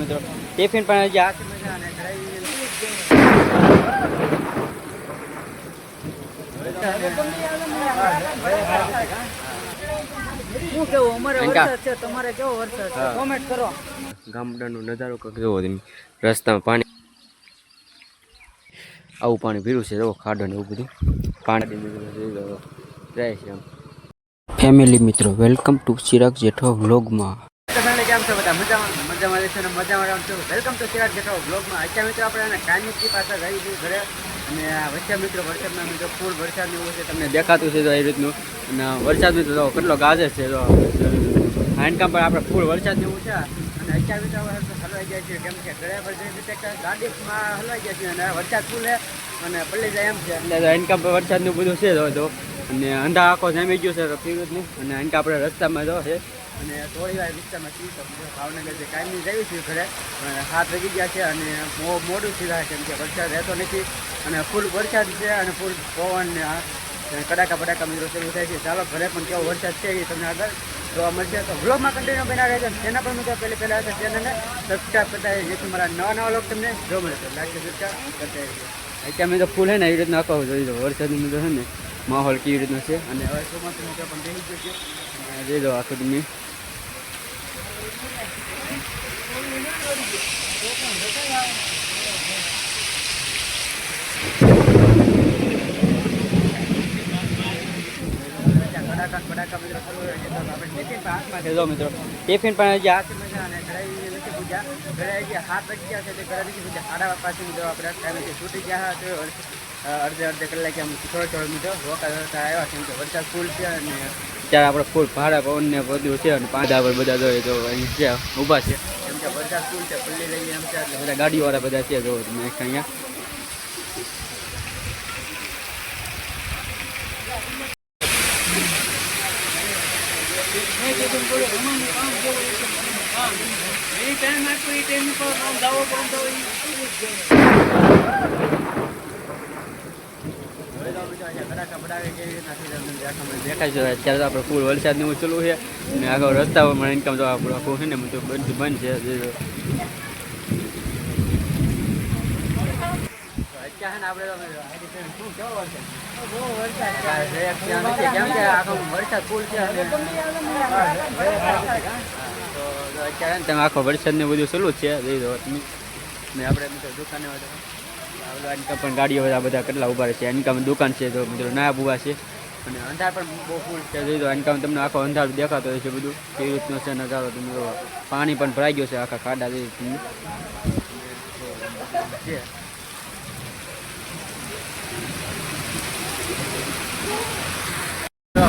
મિત્રો ટિફિન પણ હજી શું કેવું અમારે વરસાદ છે તમારે કેવો વરસાદ છે કોમેન્ટ કરો. ગામડાનો નજારો કંઈક જોવો તમે રસ્તામાં પાણી આવું પાણી પીરું છે જો ખાડો ને એવું બધું પાણી જાય છે આમ. ફેમિલી મિત્રો વેલકમ ટુ ચિરાગ જેઠવા વ્લોગમાં. કેમ છો બધા મજામાં રહેશે ને મજામાં છો. વેલકમ ટુ ચિરાગ જેઠવા વ્લોગમાં. અત્યારે મિત્રો આપણે કાયમી પાછા રહી હતી ઘરે અને વચ્ચે મિત્રો વરસાદના મિત્રો ફૂલ વરસાદ એવું છે તમને દેખાતું છે તો એ રીતનું અને વરસાદ મિત્રો કેટલો ગાજે છે તો હેન્ડકામ પર આપણે ફૂલ વરસાદ જેવું છે અને અત્યારે મિત્રો હલવાઈ જાય છે કેમ કે ઘરે પર જઈ રીતે ગાડીમાં હલવાઈ જાય છે અને વરસાદ ફૂલ અને પલ્લી જાય એમ છે એટલે હેન્ડકામ પર વરસાદનું બધું છે તો અને અંધા આખો જામી ગયો છે તો પીવું અને હેન્ડકા આપણે રસ્તામાં જો છે અને થોડી વાર વિસ્તારમાં ભાવનગર જે કાયમી જઈએ છીએ ઘરે 7 વાગી ગયા છે અને મોડું સીધા કેમ કે વરસાદ રહેતો નથી અને ફૂલ વરસાદ છે અને ફૂલ પવન કડાકા બડાકા મિત્રો શરૂ થાય છે. ચાલો ઘરે પણ કેવો વરસાદ છે એ તમને આગળ જોવા મળશે તો વ્લોગમાં કન્ટિન્યુ બના રહેજો. તેના પર મિત્રો પહેલાં ચેનલને સબસ્ક્રાઈબ કરતા જેથી મારા નવા વ્લોગ તમને જોવા મળે તો લાઈક સબસ્ક્રાઈબ કરતા રહીજો. અત્યારે મેં તો ફૂલ છે ને એવી રીતના આખો જોઈ દો વરસાદની મિત્રો છે ને માહોલ કેવી રીતનો છે અને હવે ચોમાસું મિત્રો પણ બેસી ગયો છે જોઈ દો આખું તમે મિત્રો ટિફિન પણ હજી અને ઘરે નથી પૂજા ઘરે હજી 7 વાગી ગયા છે તે ઘરે નથી પૂજા 8:30 પાછી મિત્રો આપણે ટાઈમેથી છૂટી ગયા તો અડધે કલાકે આમ થોડો મિત્રો રોકા આવ્યા કેમ કે વરસાદ ફૂલ છે અને ત્યારે આપણે ફૂલ ભાડા પવન ને બધું છે અને પાંદડા પર બધા જોઈએ તો અહીં છે ઊભા છે કેમ કે વરસાદ ફૂલ છે પલ્લી રહી એમ છે એટલે બધા ગાડીવાળા બધા છે જો તમે અહીંયા દેખાય છે અત્યારે આપણે ફૂલ વરસાદ ને એવું ચાલુ છે અને આગળ રસ્તામાં ઇન્કમ તો આપણું આખું છે ને બધું બંધ છે. અત્યારે તમે આખો વરસાદ ને બધું ચાલુ જ છે જોઈ દો તમે ને આપણે મિત્રો દુકાને પણ ગાડીઓ બધા કેટલા ઉભા છે ઇન્કમ દુકાન છે તો મિત્રો ના ઉભા છે અને અંધાર પણ બહુ ફૂલ છે જોઈ દો ઇન્કમ તમને આખો અંધાર દેખાતો હોય છે બધું કેવી રીતનો છે નજારો તમે પાણી પણ ભરાઈ ગયો છે આખા ખાડા જેવી તમને છે.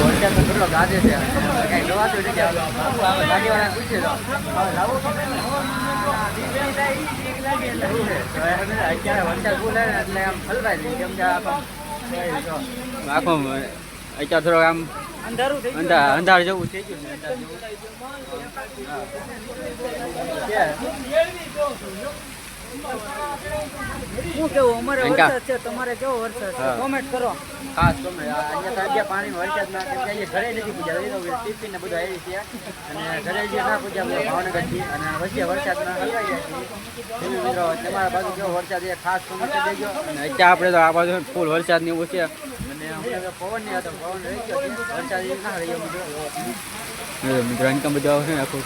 વરસાદ તો કેટલો ગાજે છે કઈ જોવાતું નથી ગાડીવાળા પૂછે તો અત્યારે વરસાદ ફૂલ ને એટલે આમ હલવાય નહીં કેમ કે આખો અત્યારે થોડોક આમ અંધાર જેવું થઈ ગયું શું કેવું અમારે વરસાદ છે તમારે કેવો વરસાદ છે કોમેન્ટ કરો ખાસ તમે અહીંયા પાણી વરસાદમાં કેમ કે ઘરે નથી પૂજા ટિફિન ને બધું આવી છે અને ઘરે જે ના પૂજા ભાવનગરથી અને વચ્ચે વરસાદમાં હલવાઈ જાય છે મિત્રો તમારા બાજુ કેવો વરસાદ છે ખાસ કોમેન્ટ દેજો અને અત્યારે આપણે તો આ બાજુ ફૂલ વરસાદ ને એવું છે અને પવન નહીં હતો પવન રહી ગયો વરસાદ ના રહ્યો મિત્રો ઇન્કમ બધું આવશે ને આખું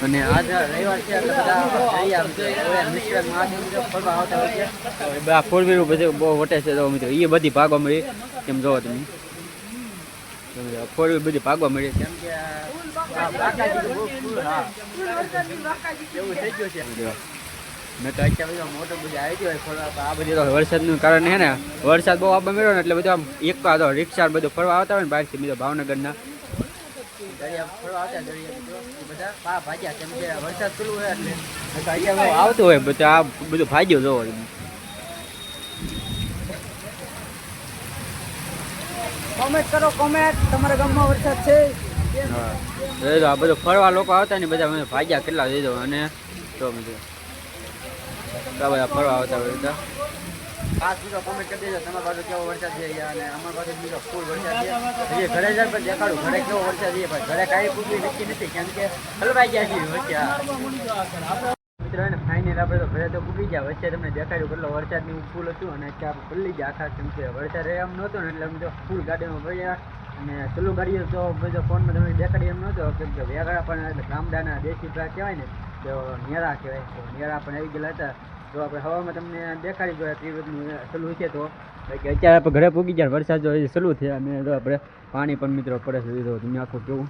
અને આજ રવિવાર છે એટલે બધા ફોર વ્હીલર પછી બહુ વટે છે તો મિત્રો એ બધી ભાગવા મળી એમ જોવો તમે ફોર વ્હીલર બધી ભાગવા મળી કેમ કે એવું થઈ ગયું છે મેં તો અત્યારે મોટો બધી આવી ગયો આ બધી તો વરસાદનું કારણ છે ને વરસાદ બહુ આવવા મળ્યો ને એટલે બધું આમ એક તો રિક્ષા બધું ફરવા આવતા હોય ને બહારથી બીજો ભાવનગરના આવતું હોય બધું આ બધું ભાગ્યો જોવો કોમેન્ટ કરો કોમેન્ટ તમારા ગામમાં વરસાદ છે આ બધું ફરવા લોકો આવતા ને બધા ભાગ્યા કેટલા દઈ દો અને તો બધા ફરવા આવતા હોય ખાસ મિત્રો કોમેન્ટ કરી દેજો તમારી બાજુ કેવો વરસાદ છે અને અમારી બાજુ બીજો ફૂલ વરસાદ છે. જે ઘરે જાય પણ દેખાડું ઘરે કેવો વરસાદ છે પણ ઘરે કાંઈ પૂછવી નક્કી નથી કેમ કે હલવાઈ ગયા છીએ વચ્ચે. મિત્રો એને ફાઇનલ આપણે તો ઘરે તો પૂગી ગયા. વચ્ચે તમને દેખાડ્યું કેટલો વરસાદની ફૂલ હતું અને અત્યારે આપણે પલ્લી ગયા આખા કેમ કે વરસાદ એમ નહોતો ને એટલે અમે તો ફૂલ ગાડીમાં ભર્યા અને ચલું ગાડીઓ તો બધો ફોનમાં તમને દેખાડી એમ નહોતો કેમ કે વેગળા પણ એટલે ગામડાના દેશી પ્રાગ કહેવાય ને તો નેરા કહેવાય તો નેરા પણ આવી ગયેલા હતા. તો આપણે હવામાં તમને દેખાડી જોઈએ કેવી રીતનું ચલું છે. તો અત્યારે આપણે ઘરે પૂગી ગયા વરસાદ જો ચલું છે અને જો આપણે પાણી પણ મિત્રો પડે છે. તો તમે આખું કેવું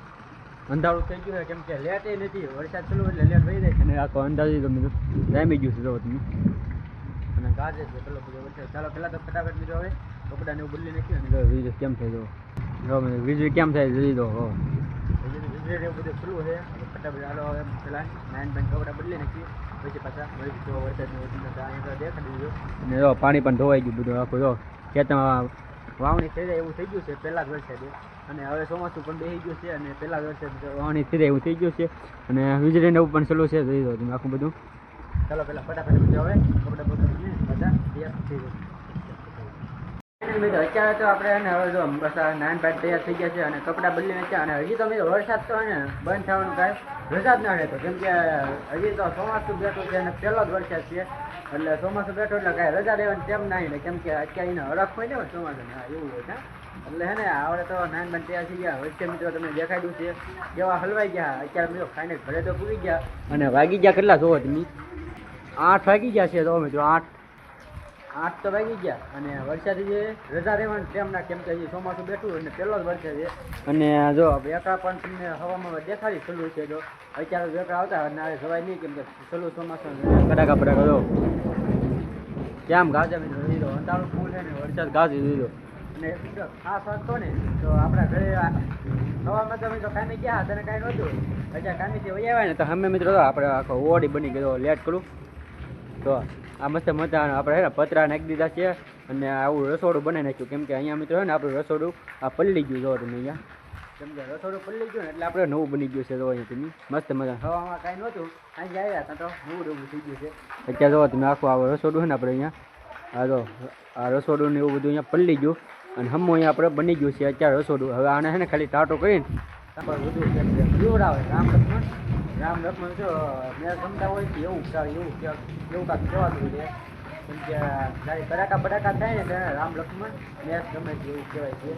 અંધારું થઈ ગયું છે કેમ કે લેટ એ નથી વરસાદ ચાલુ એટલે લેટ વહી જાય છે અને આખો અંદાજ તો મિત્રો જામી ગયું છે જો તમે અને ગાજે છે પેલો બધો વરસાદ. ચાલો પહેલાં તો ફટાફટ મિત્રો હવે કપડાને એવું બદલી નાખ્યું અને જો વીજ કેમ થાય જો વીજળી કેમ થાય જોઈ દો વીજળી એવું બધું ખુલ્લું છે. ફટાફટ ચાલો હવે પહેલાં નાઇન બેન કપડાં બદલી નાખીએ પછી પાછા જો વરસાદનું દેખાડી દીધું અને જો પાણી પણ ધોવાઈ ગયું બધું આખું જો ખેતરમાં વાવણી થઈ જાય એવું થઈ ગયું છે પહેલાં જ વરસાદે અને હવે ચોમાસું પણ બેસી ગયું છે અને પહેલા વર્ષે વાવણી થઈ જાય એવું થઈ ગયું છે અને વીજળીને એવું પણ ચાલુ છે જોઈ દો તમે આખું બધું. ચાલો પહેલાં ફટાફટ હવે કપડા બધા તૈયાર થઈ જાય. અત્યારે તો આપણે હવે જો બસ નાન પેન્ટ તૈયાર થઈ ગયા છે અને કપડાં બદલી નાખ્યા અને હજી તો મિત્રો વરસાદ તો ને બંધ થવાનું કાંઈ રજા જ ના રહેતો કેમ કે હજી તો ચોમાસું બેઠું છે અને પહેલો જ વરસાદ છે એટલે ચોમાસું બેઠું એટલે કાંઈ રજા રહેવાની તેમ નહીં કેમ કે અત્યારે એને હરખ હોય ને ચોમાસું એવું હોય છે એટલે હે ને આવડે તો નાન બંધ તૈયાર થઈ ગયા. વચ્ચે મિત્રો તમને દેખાડ્યું છે કેવા હલવાઈ ગયા. અત્યારે મિત્રો ખાઈને ઘરે તો પૂરી ગયા અને વાગી ગયા કેટલા જોવો તમે 8 વાગી ગયા છે તો મિત્રો 8 તો વાગી ગયા અને વરસાદ જે રજા રહેવાની તેમ ના કેમ કે હજી ચોમાસું બેઠું અને પહેલો જ વરસાદ છે અને જો વેકડા પણ તમને હવામાં દેખાડી સલું છે. જો અત્યારે વેકડા આવતા અને જવાય નહીં કેમ કે સલું ચોમાસું કડાકા પડાકા જો કેમ ગાજે મિત્રો દીધો અંધારું ફૂલ છે ને વરસાદ ગાજી દીધો. અને ખાસ વાત કહો ને તો આપણા ઘરે હવામાં તો મિત્રો કામે ગયા તને કાંઈ નહોતું અત્યારે કામેથી વહી આવ્યા ને તો અમે મિત્રો આપણે આખો ઓડી બની ગયો લેટ કરું તો આ મસ્ત મજા આપણે હે ને પતરા નાખી દીધા છે અને આવું રસોડું બનાવી નાખ્યું કેમ કે અહીંયા મિત્રો હે ને આપણું રસોડું આ પલળી ગયું જો તમે અહીંયા કેમ કે રસોડું પલળી ગયું ને એટલે આપણે નવું બની ગયું છે જો અહીંયા તમે મસ્ત મજા હવામાં કાંઈ નહોતું અહીં આવ્યા ત્યાં તો નવું થઈ ગયું છે. અત્યારે જો તમે આખું આ રસોડું છે ને આપણે અહીંયા આ જો આ રસોડું ને એવું બધું અહીંયા પલળી ગયું અને હમું અહીંયા આપણે બની ગયું છે અત્યારે રસોડું. હવે આને છે ને ખાલી ટાટો કરીને બધું પીવડાવે રામ લક્ષ્મણ જો મેં ગમતા હોય કે એવું કાંઈક કહેવાતું છે કેમ કે ગાડી કડાકા બડાકા થાય ને ત્યારે રામ લક્ષ્મણ મેં ગમે છે એવું કહેવાય છે.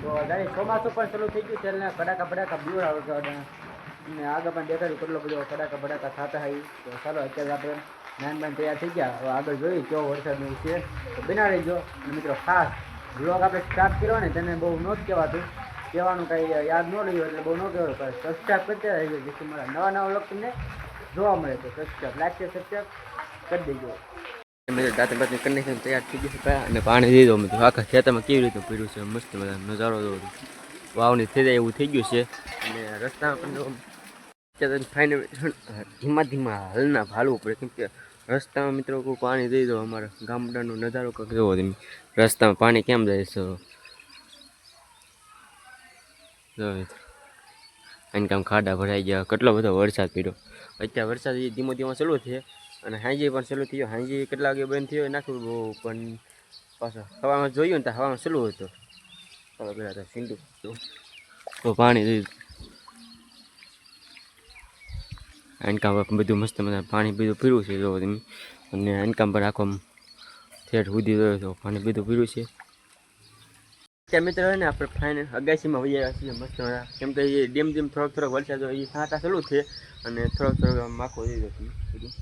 તો ગાડી ચોમાસું પણ ચાલુ થઈ ગયું છે એટલે કડાકા બડાકા પીવડાવે છે અને આગળ પણ દેખાડ્યું કેટલો બધો કડાકા બડાકા થતા હોય. તો ચાલો અત્યારે આપણે નાન બાન તૈયાર થઈ ગયા. હવે આગળ જોઈએ કેવો વરસાદનું છે તો બના રહીજો. અને મિત્રો ખાસ બ્લોગ આપણે સ્ટાર્ટ કર્યો ને તેને બહુ ન જ કહેવાતું કહેવાનું કાંઈ યાદ ન રહ્યું એટલે બહુ ન કહેવાય પણ સબસ્ક્રાઈબ કરતા રહેજો જેથી મારા નવા બ્લોગ તમને જોવા મળે તો સબસ્ક્રાઈબ લાઈક છે સબસ્ક્રાઈબ કરી દેજો. મિત્રો દાંત બાતની કન્ડિશન તૈયાર થઈ ગઈ છે અને પાણી દીધો મિત્રો આખા ખેતરમાં કેવી રીતે પીડ્યું છે મસ્ત મજાનો નજારો જોવો વાવણી થઈ જાય એવું થઈ ગયું છે અને રસ્તામાં પણ ફાઇનલ ધીમા ધીમા હલના હાલવું પડે કેમ કે રસ્તામાં મિત્રો કોઈ પાણી દઈ દો અમારા ગામડાનો નજારો કંઈક જોવો તમે રસ્તામાં પાણી કેમ જાય છે અહીં કામ ખાડા ભરાઈ ગયા કેટલો બધો વરસાદ પડ્યો. અત્યારે વરસાદ ધીમો ધીમો ચાલુ છે અને હાંજી પણ ચાલુ થયો. હાંજી કેટલા વાગે બંધ થયો નાખ્યું બહુ પણ પાછો હવામાં જોયું ને તો હવામાં ચાલુ હતો ચાલો પેલા તો સીંડું તો પાણી દીધું આનકામ બધું મસ્ત મજા પાણી બીજું પીરું છે જો તમે અને આનકામ પર આખો ઠેઠ સુધી જોયો તો પાણી બીજું પીરું છે. ત્યાં મિત્રો હોય ને આપણે ફાઇનલ અગાસીમાં વહી આવ્યા છીએ મસ્ત મજા કેમ કે એ ડેમ થોડોક વરસાદ એ સાંટા ચાલુ છે અને થોડોક માખો દીધો બધું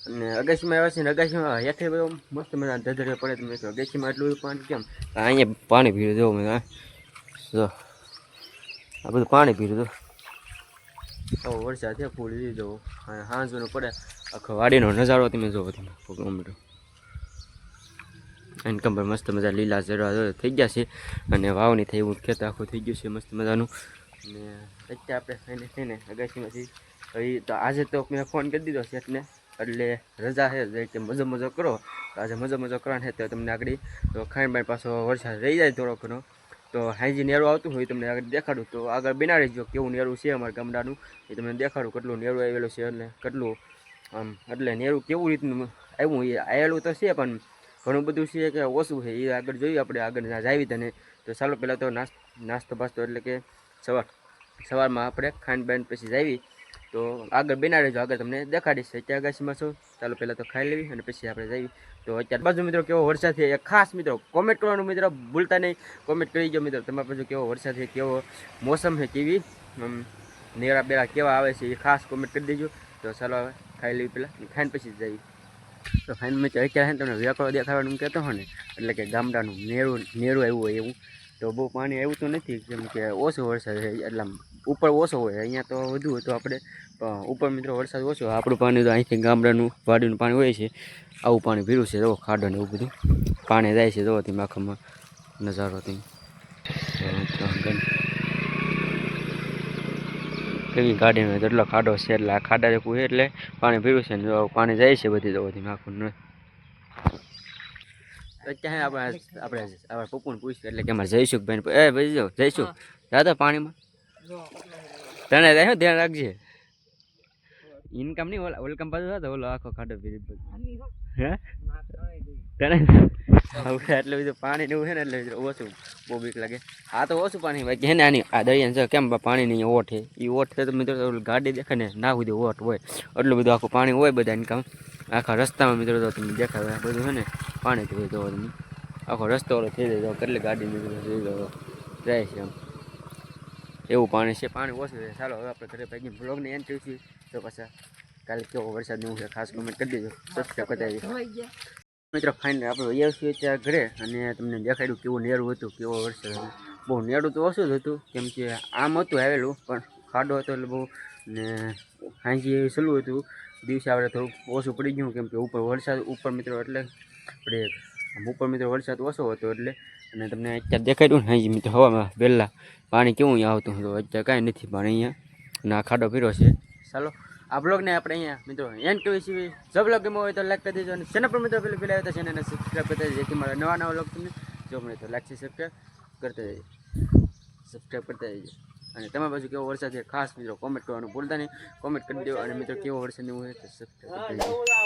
અને અગાસીમાં આવ્યા છે ને અગાસીમાં હેઠે બધો મસ્ત મજા ધધડે પડે તમે અગાસીમાં એટલું બધું પાણી કેમ અહીંયા પાણી પીરું જો બધા જો આ બધું પાણી પીરું તો આવો વરસાદ છે ફૂલ દીધો અને હાંજનો પડે આખો વાડીનો નજારો તમે જોવો તમે કિલોમીટર ઇન્કમ પર મસ્ત મજા લીલા ઝરવા થઈ ગયા છે અને વાવણી થઈ એવું ખેતર આખું થઈ ગયું છે મસ્ત મજાનું. અને અત્યારે આપણે થઈને અગાસીમાંથી હવે તો આજે તો મેં ફોન કરી દીધો શેઠને એટલે રજા છે કે મજો કરો તો આજે મજો કરવાની છે તો તમને આગળ તો ખાંડ પાછો વરસાદ રહી જાય થોડો ઘણો તો હાઈજી નેરું આવતું હોય તમને આગળ દેખાડું તો આગળ બનાવી જો કેવું નેરું છે અમારા ગામડાનું એ તમને દેખાડું કેટલું નેરું આવેલું છે અને કેટલું આમ એટલે નેરું કેવું રીતનું આવ્યું એ આવેલું તો છે પણ ઘણું બધું છે કે ઓછું છે એ આગળ જોયું આપણે આગળ જાવી તને. તો ચાલો પહેલાં તો નાસ્તો બાસ્તો એટલે કે સવારમાં આપણે ખાંડ બાંડ પછી જાવી. તો આગળ બેના રહેજો, આગળ તમને દેખાડીશ. અત્યારે અગાસીમાં છો, ચાલો પહેલાં તો ખાઈ લેવી અને પછી આપણે જઈએ. તો અત્યારે બાજુ મિત્રો કેવો વરસાદ છે એ ખાસ મિત્રો કોમેન્ટ કરવાનું મિત્રો ભૂલતા નહીં. કોમેન્ટ કરી દો મિત્રો તમારા બાજુ કેવો વરસાદ છે, કેવો મોસમ છે, કેવી નેરા બેરા કેવા આવે છે એ ખાસ કોમેન્ટ કરી દેજો. તો ચાલો હવે ખાઈ લેવી પહેલાં, ખાઈને પછી જ જઈએ. તો ખાઈને મિત્રો અત્યારે તમને વેકળો દેખાડવાનું કહેતો હો ને, એટલે કે ગામડાનું નેરું આવ્યું હોય એવું. તો બહુ પાણી આવ્યું તો નથી, કેમ કે ઓછો વરસાદ છે એટલે ઉપર ઓછો હોય, અહીંયા તો વધુ હોય. તો આપણે ઉપર મિત્રો વરસાદ ઓછો, આપણું પાણી તો અહીંથી ગામડાનું વાડીનું પાણી હોય છે. આવું પાણી ભીરું છે, જો ખાડો ને એવું બધું પાણી જાય છે. જો તમે આખામાં નજારો તમે કેવી ગાડીનો જેટલો ખાડો છે એટલે આ ખાડા જેવું છે એટલે પાણી ભીરું છે ને પાણી જાય છે બધી. તો તમે આખું અત્યારે આપણે પપ્પુને પૂછ્યું એટલે કે અમારે જઈશું ભાઈ ભાઈ જાઓ જઈશું દાદા પાણીમાં તને જાય ધ્યાન રાખજે. ઇન્કમ નહીં વેલકમ પાછું થતો ઓલો આખો ખાડો ફેરી હે તને એટલે બધું પાણી ને એવું છે ને એટલે ઓછું બહુ બીક લાગે. આ તો ઓછું પાણી ભાઈ કે ને આની આ દરિયા કેમ પાણી નહીં ઓઠ છે એ ઓઠ છે તો મિત્રો ગાડી દેખાય ને ના સુધી ઓઠ હોય એટલું બધું આખું પાણી હોય બધા ઇન્કમ આખા રસ્તામાં મિત્રો તો તમે દેખાય બધું છે ને પાણી થઈ તો તમે આખો રસ્તો ઓલો થઈ જાય તો કેટલી ગાડી મિત્રો જાય છે એમ એવું પાણી છે. પાણી ઓછું છે. ચાલો હવે આપણે ઘરે પૈકી બ્લોગને એન્ડ કરીશું. તો પાછા કાલે કેવો વરસાદ ને એવું છે ખાસ કમેન્ટ કરી દેજો, સબસ્ક્રાઈબ કરી દેજો મિત્રો. ફાઇનલી આપણે વૈયા છીએ ત્યાં ઘરે અને તમને દેખાડ્યું કેવું નેરું હતું, કેવો વરસાદ હતો. બહુ નેરું તો ઓછું જ હતું, કેમ કે આમ હતું આવેલું પણ ખાડો હતો એટલે બહુ ને હાંજી સલું હતું. દિવસે આપણે થોડુંક ઓછું પડી ગયું, કેમ કે ઉપર વરસાદ ઉપર મિત્રો એટલે આપણે ઉપર મિત્રો વરસાદ ઓછો હતો એટલે. અને તમને અત્યારે દેખાડ્યું ને હાંજી મિત્રો હવામાં પહેલાં પાણી કેવું અહીંયા આવતું હતું, અત્યારે કાંઈ નથી પાણી અહીંયા ના ખાડો પીરો છે. ચાલો આ બ્લોગને આપણે અહીંયા મિત્રો એન્ડ કરીએ છીએ. જો બ્લોગ ગમ્યો હોય તો લાઈક કરી દેજો અને ચેનલ પર મિત્રો પેલા આવ્યા ચેનલને સબસ્ક્રાઈબ કરી દેજો, જેથી મારા નવા બ્લોગ તમને જો મળે તો લાઈક સબસ્ક્રાઈબ કરતા જજો, સબસ્ક્રાઈબ કરતા જજો. અને તમારી બાજુ કેવો વરસાદ છે ખાસ મિત્રો કોમેન્ટ કરવાનું ભૂલતા નહીં, કોમેન્ટ કરી દો. અને મિત્રો કેવો વરસાદ એવું હોય તો સબસ્ક્રાઈબ કરી દેજો.